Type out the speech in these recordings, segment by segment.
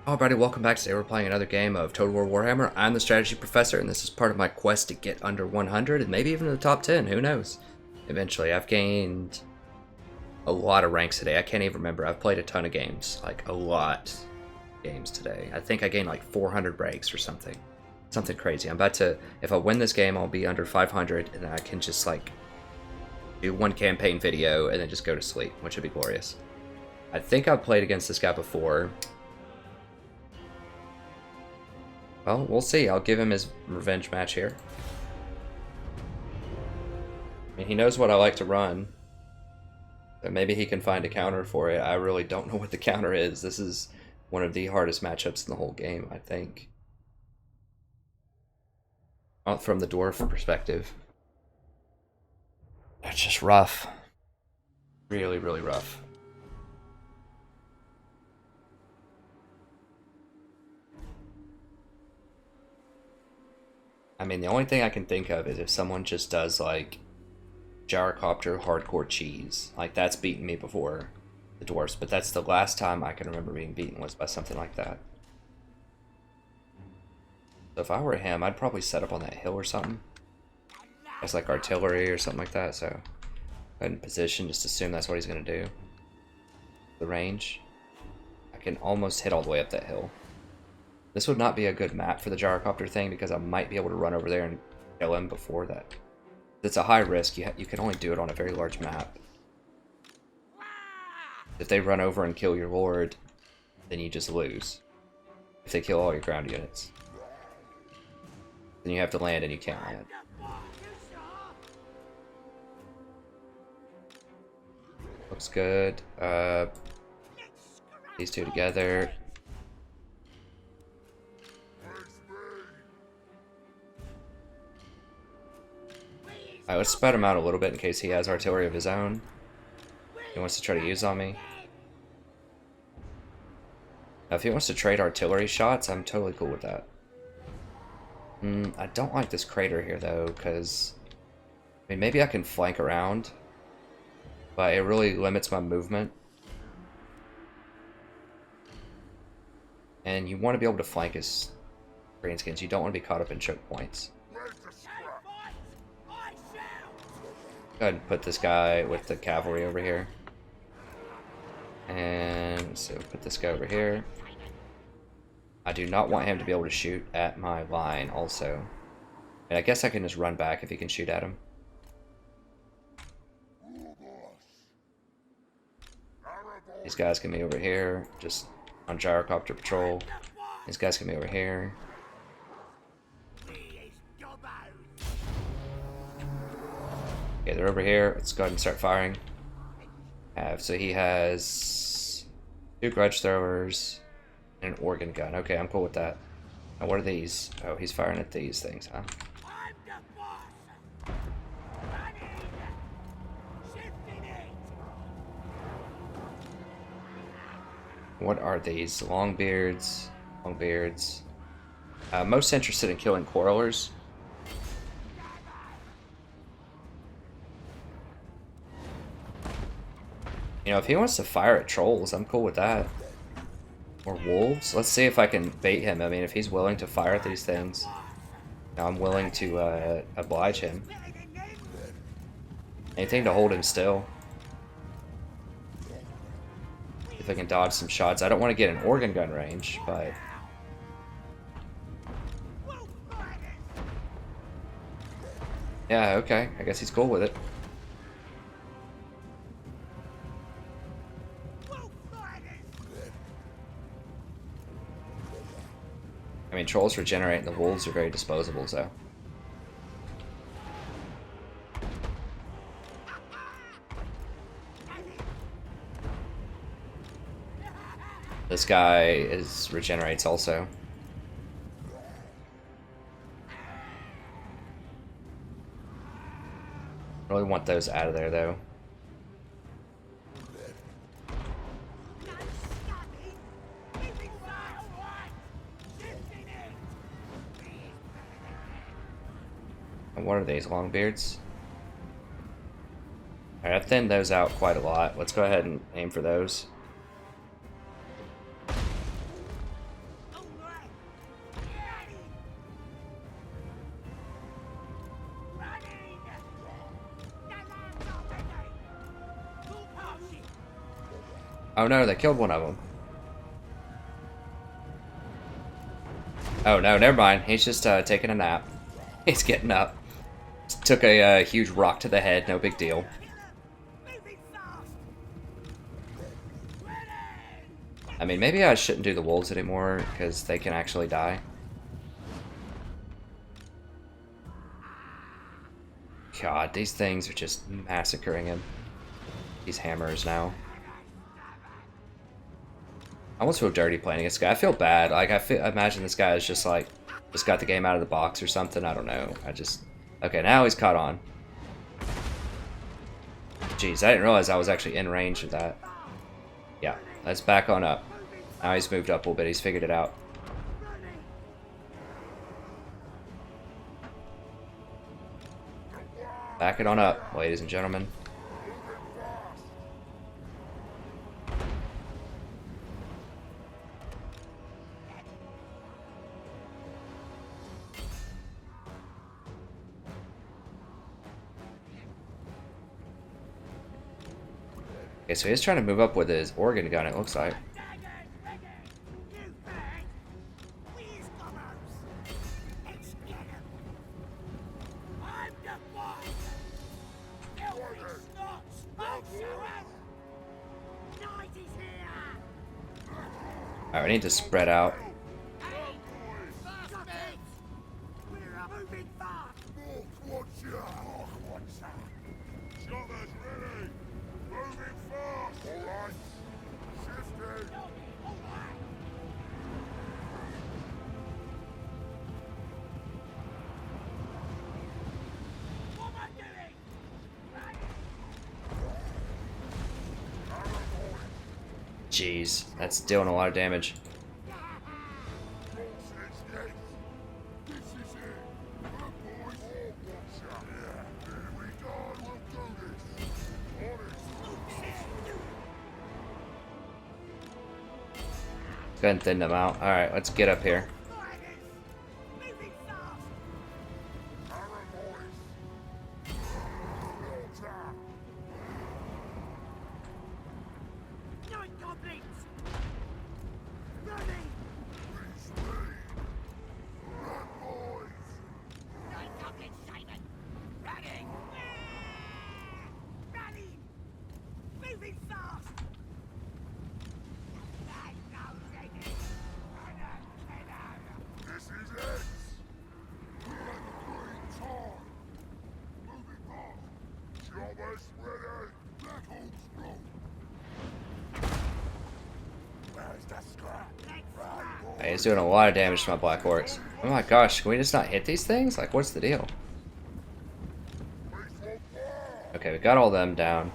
Alrighty, welcome back. Today we're playing another game of Total War Warhammer. I'm the strategy professor, and this is part of my quest to get under 100 and maybe even the top 10. Who knows? Eventually, I've gained a lot of ranks today. I can't even remember. I've played a ton of games, like a lot of games today. I think I gained like 400 ranks or something. Something crazy. I'm about to, if I win this game, I'll be under 500, and I can just like do one campaign video and then just go to sleep, which would be glorious. I think I've played against this guy before. Well, we'll see. I'll give him his revenge match here. I mean, he knows what I like to run. So maybe he can find a counter for it. I really don't know what the counter is. This is one of the hardest matchups in the whole game, I think. From the Dwarf perspective. It's just rough. Really, really rough. I mean, the only thing I can think of is if someone just does, like, gyrocopter hardcore cheese. Like, that's beaten me before, the dwarfs, but that's the last time I can remember being beaten was by something like that. So if I were him, I'd probably set up on that hill or something. As, like, artillery or something like that, so go ahead and position, just assume that's what he's going to do. The range. I can almost hit all the way up that hill. This would not be a good map for the gyrocopter thing because I might be able to run over there and kill him before that. It's a high risk. You can only do it on a very large map. If they run over and kill your lord, then you just lose. If they kill all your ground units. Then you have to land and you can't land. Looks good. These two together. Alright, let's spread him out a little bit in case he has artillery of his own. He wants to try to use on me. Now, if he wants to trade artillery shots, I'm totally cool with that. I don't like this crater here, though, because... I mean, maybe I can flank around, but it really limits my movement. And you want to be able to flank as Greenskins. You don't want to be caught up in choke points. Go ahead and put this guy with the cavalry over here. And so put this guy over here. I do not want him to be able to shoot at my line also. And I guess I can just run back if he can shoot at him. These guys can be over here, just on gyrocopter patrol. These guys can be over here. Okay, they're over here. Let's go ahead and start firing. So he has 2 grudge throwers and an organ gun. Okay, I'm cool with that. Now what are these? Oh, he's firing at these things, huh? What are these? Longbeards. Longbeards. Most interested in killing quarrelers. You know, if he wants to fire at trolls, I'm cool with that. Or wolves. Let's see if I can bait him. I mean, if he's willing to fire at these things, I'm willing to oblige him. Anything to hold him still. If I can dodge some shots. I don't want to get an organ gun range, but... yeah, okay. I guess he's cool with it. I mean, trolls regenerate and the wolves are very disposable, so. This guy regenerates also. Really want those out of there, though. And what are these, longbeards? Alright, I've thinned those out quite a lot. Let's go ahead and aim for those. Oh no, they killed one of them. Oh no, never mind. He's just taking a nap. He's getting up. Took a huge rock to the head, no big deal. I mean, maybe I shouldn't do the wolves anymore, because they can actually die. God, these things are just massacring him. These hammers now. I almost feel dirty playing against this guy. I feel bad. Like, I imagine this guy is just like, just got the game out of the box or something. I don't know. Okay, now he's caught on. Jeez, I didn't realize I was actually in range of that. Yeah, let's back on up. Now he's moved up a little bit. He's figured it out. Back it on up, ladies and gentlemen. Okay, so he's trying to move up with his organ gun, it looks like. Alright, we need to spread out. Jeez, that's doing a lot of damage. Go ahead and thin them out. Alright, let's get up here. He's doing a lot of damage to my black orcs. Oh my gosh, can we just not hit these things? Like, what's the deal? Okay, we got all them down.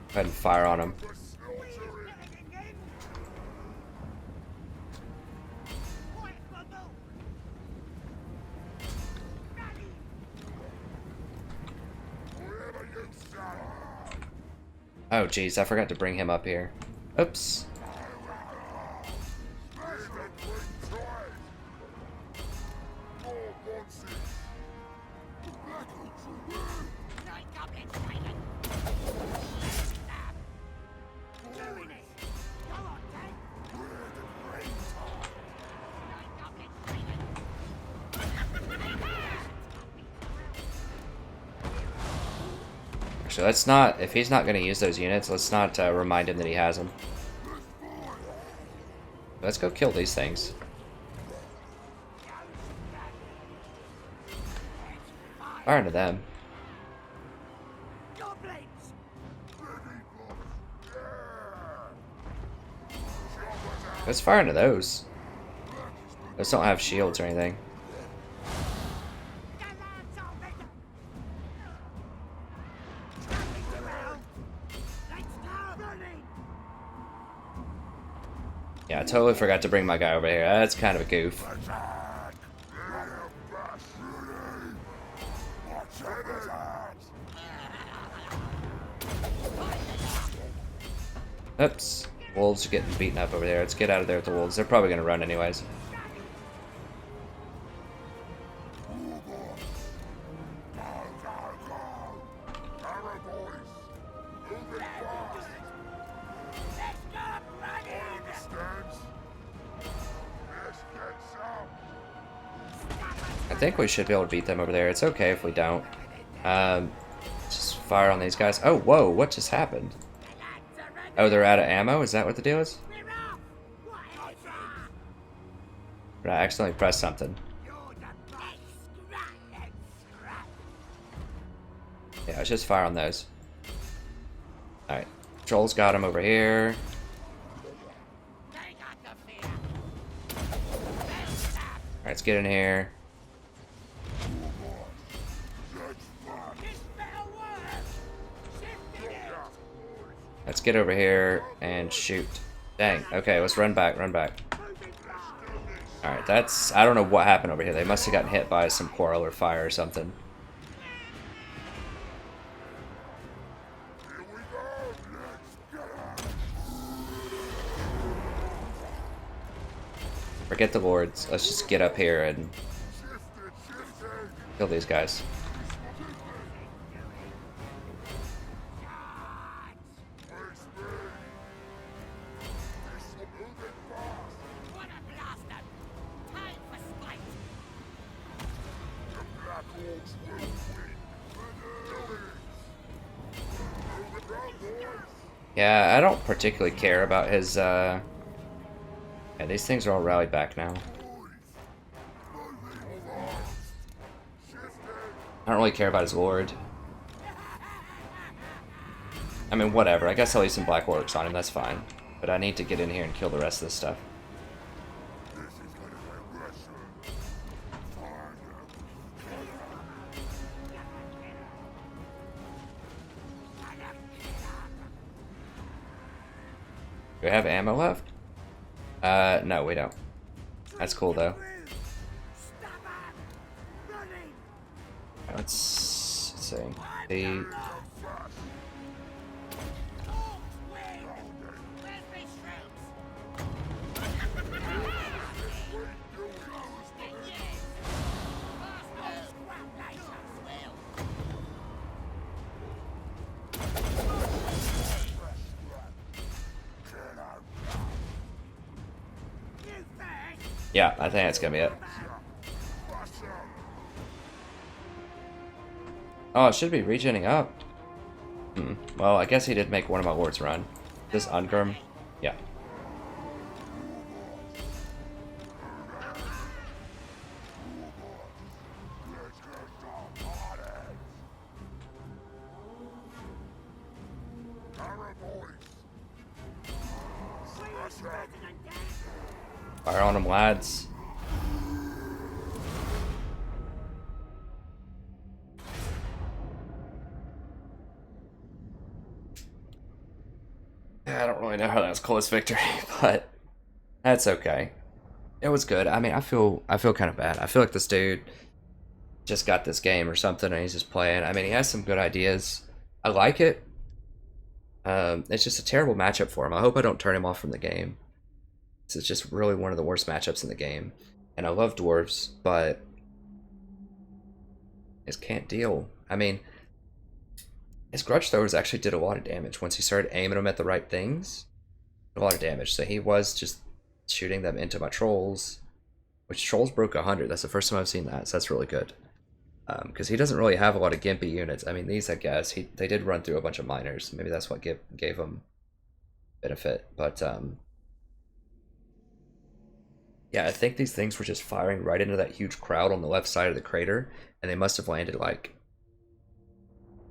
Go ahead and fire on them. Oh jeez, I forgot to bring him up here. Oops. So let's not, if he's not going to use those units, let's not remind him that he has them. Let's go kill these things. Fire into them. Let's fire into those. Those don't have shields or anything. Yeah, I totally forgot to bring my guy over here. That's kind of a goof. Oops. Wolves are getting beaten up over there. Let's get out of there with the wolves. They're probably going to run anyways. think we should be able to beat them over there. It's okay if we don't. Just fire on these guys. Oh, whoa, what just happened? Oh, they're out of ammo? Is that what the deal is? Did I accidentally press something? Yeah, let's just fire on those. Alright. Troll's got him over here. Alright, let's get in here. Let's get over here and shoot. Dang. Okay, let's run back, run back. Alright, that's... I don't know what happened over here. They must have gotten hit by some quarrel or fire or something. Forget the lords. Let's just get up here and kill these guys. Yeah, I don't particularly care about his, Yeah, these things are all rallied back now. I don't really care about his lord. I mean, whatever. I guess I'll use some black orcs on him, that's fine. But I need to get in here and kill the rest of this stuff. Do we have ammo left? No, we don't. That's cool, though. Let's see. Yeah, I think that's gonna be it. Oh, it should be regenning up. Well, I guess he did make one of my lords run. This Ungrim? Yeah. Fire on them, lads. I don't really know how that was close victory, but that's okay. It was good. I mean, I feel kind of bad. I feel like this dude just got this game or something and he's just playing. I mean, he has some good ideas. I like it. It's just a terrible matchup for him. I hope I don't turn him off from the game. This is just really one of the worst matchups in the game. And I love dwarves, but just can't deal. I mean, his grudge throwers actually did a lot of damage once he started aiming them at the right things. A lot of damage. So he was just shooting them into my trolls, which trolls broke 100. That's the first time I've seen that, so that's really good. Because he doesn't really have a lot of gimpy units. I mean, these, I guess, they did run through a bunch of miners. Maybe that's what gave him benefit. But yeah, I think these things were just firing right into that huge crowd on the left side of the crater, and they must have landed like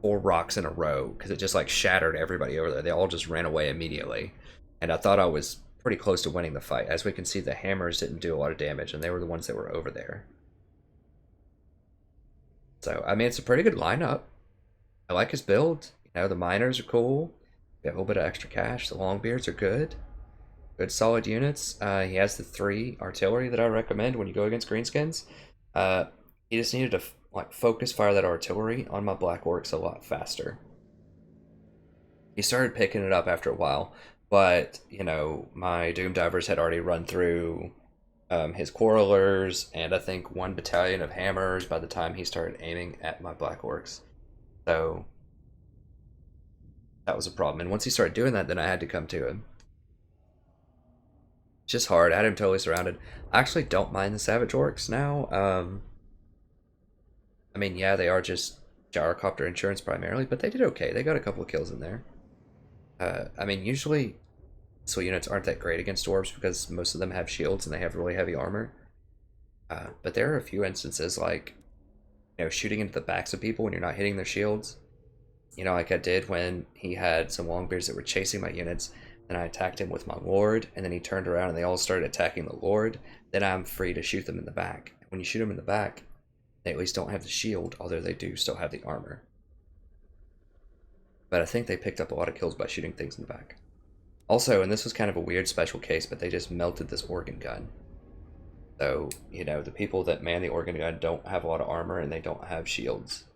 4 rocks in a row because it just like shattered everybody over there. They all just ran away immediately, and I thought I was pretty close to winning the fight. As we can see, the hammers didn't do a lot of damage, and they were the ones that were over there. So, I mean, it's a pretty good lineup. I like his build. You know, the miners are cool. We have a little bit of extra cash. The longbeards are good. Good solid units. He has the 3 artillery that I recommend when you go against Greenskins. He just needed to like focus fire that artillery on my black orcs a lot faster. He started picking it up after a while, but you know, my doom divers had already run through his quarrelers and I think 1 battalion of hammers by the time he started aiming at my black orcs. So that was a problem. And once he started doing that, then I had to come to him. It's just hard. I had him totally surrounded. I actually don't mind the savage orcs now. I mean, yeah, they are just gyrocopter insurance primarily, but they did okay. They got a couple of kills in there. I mean, usually missile units aren't that great against dwarves because most of them have shields and they have really heavy armor. But there are a few instances like, shooting into the backs of people when you're not hitting their shields. Like I did when he had some longbeards that were chasing my units. Then I attacked him with my lord, and then he turned around and they all started attacking the lord. Then I'm free to shoot them in the back. When you shoot them in the back, they at least don't have the shield, although they do still have the armor. But I think they picked up a lot of kills by shooting things in the back. Also, and this was kind of a weird special case, but they just melted this organ gun. So, the people that man the organ gun don't have a lot of armor and they don't have shields.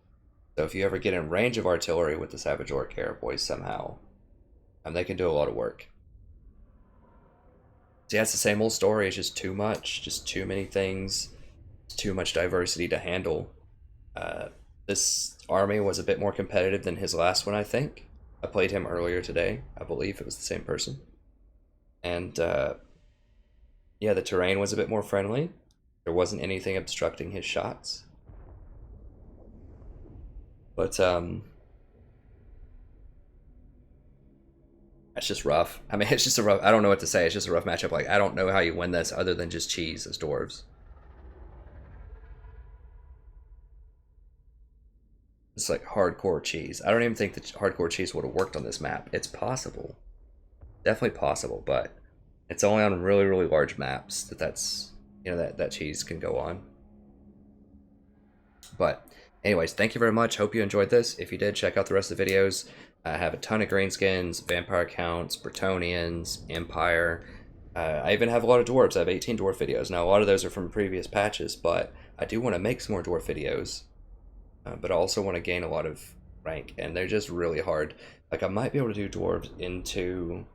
So if you ever get in range of artillery with the Savage Orc Boys somehow, they can do a lot of work. See, that's the same old story. It's just too much. Just too many things. Too much diversity to handle. This army was a bit more competitive than his last one, I think. I played him earlier today. I believe it was the same person. And, yeah, the terrain was a bit more friendly. There wasn't anything obstructing his shots. But, it's just rough. I mean, it's just a rough... I don't know what to say. It's just a rough matchup. Like, I don't know how you win this other than just cheese as dwarves. It's like hardcore cheese. I don't even think that hardcore cheese would have worked on this map. It's possible. Definitely possible, but it's only on really, really large maps that's that cheese can go on. But anyways, thank you very much. Hope you enjoyed this. If you did, check out the rest of the videos. I have a ton of Greenskins, Vampire accounts, Bretonnians, Empire. I even have a lot of dwarves. I have 18 dwarf videos. Now, a lot of those are from previous patches, but I do want to make some more dwarf videos. But I also want to gain a lot of rank, and they're just really hard. Like, I might be able to do dwarves into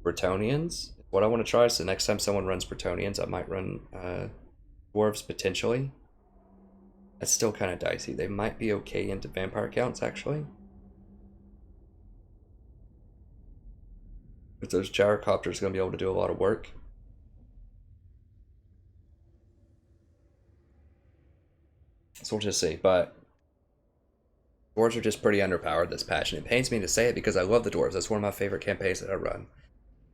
Bretonnians. What I want to try is the next time someone runs Bretonnians, I might run dwarves potentially. That's still kind of dicey. They might be okay into vampire counts, actually. But those gyrocopters are going to be able to do a lot of work. So we'll just see. But dwarves are just pretty underpowered this patch, and it pains me to say it because I love the dwarves. That's one of my favorite campaigns that I run.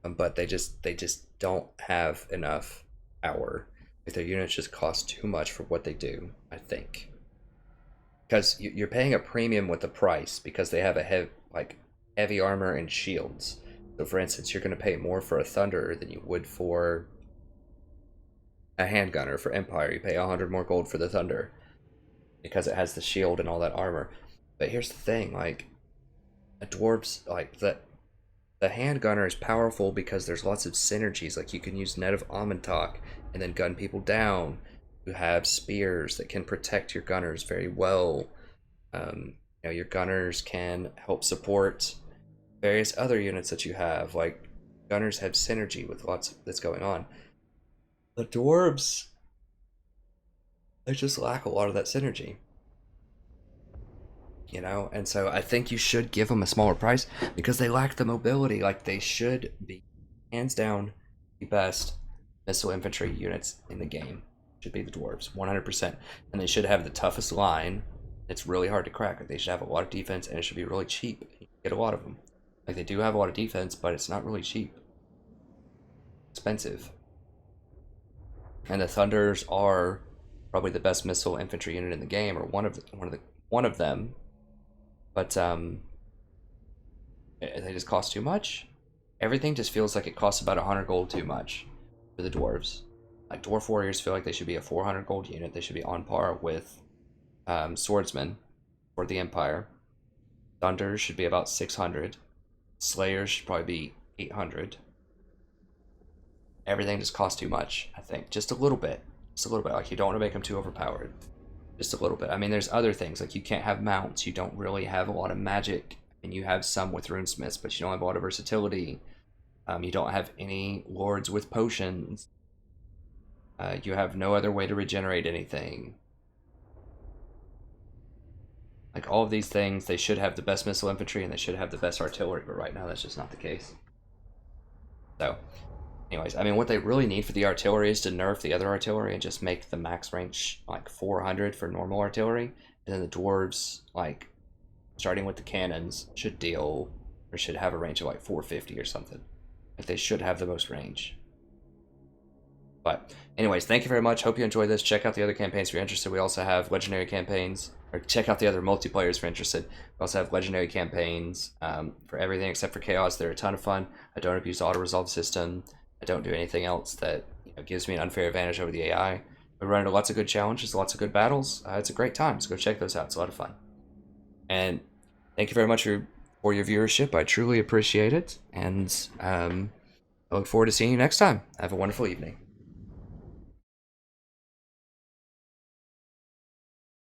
But they just don't have enough power. Like, their units just cost too much for what they do, I think. Because you're paying a premium with the price because they have a heavy armor and shields. So for instance, you're going to pay more for a Thunderer than you would for a handgunner for Empire. You pay 100 more gold for the Thunder because it has the shield and all that armor. But here's the thing, like, a dwarves, like, the handgunner is powerful because there's lots of synergies. Like, you can use Net of Amantok and then gun people down. You have spears that can protect your gunners very well. Your gunners can help support various other units that you have. Like, gunners have synergy with lots that's going on. The dwarves, they just lack a lot of that synergy. And so I think you should give them a smaller price because they lack the mobility. Like, they should be, hands down, the best missile infantry units in the game. Should be the dwarves, 100%. And they should have the toughest line. It's really hard to crack. They should have a lot of defense, and it should be really cheap. You can get a lot of them. Like, they do have a lot of defense, but it's not really cheap. Expensive. And the Thunders are probably the best missile infantry unit in the game, or one of them. But they just cost too much. Everything just feels like it costs about 100 gold too much for the dwarves. Like, dwarf warriors feel like they should be a 400 gold unit. They should be on par with swordsmen for the Empire. Thunders should be about 600. Slayers should probably be 800. Everything just costs too much, I think. Just a little bit. Just a little bit. Like, you don't want to make them too overpowered. Just a little bit. I mean, there's other things. Like, you can't have mounts. You don't really have a lot of magic. And you have some with runesmiths, but you don't have a lot of versatility. You don't have any lords with potions. You have no other way to regenerate anything. Like, all of these things, they should have the best missile infantry and they should have the best artillery, but right now that's just not the case. So, anyways, I mean, what they really need for the artillery is to nerf the other artillery and just make the max range like 400 for normal artillery, And then the dwarves, like, starting with the cannons, should deal, or should have a range of like 450 or something. Like, they should have the most range. But anyways, thank you very much. Hope you enjoyed this. Check out the other campaigns if you're interested. We also have legendary campaigns, or check out the other multiplayers if you're interested. We also have legendary campaigns for everything except for chaos. They're a ton of fun. I don't abuse the auto resolve system. I don't do anything else that gives me an unfair advantage over the AI. We run into lots of good challenges, lots of good battles. It's a great time, so go check those out. It's a lot of fun. And thank you very much for your viewership. I truly appreciate it. And I look forward to seeing you next time. Have a wonderful evening.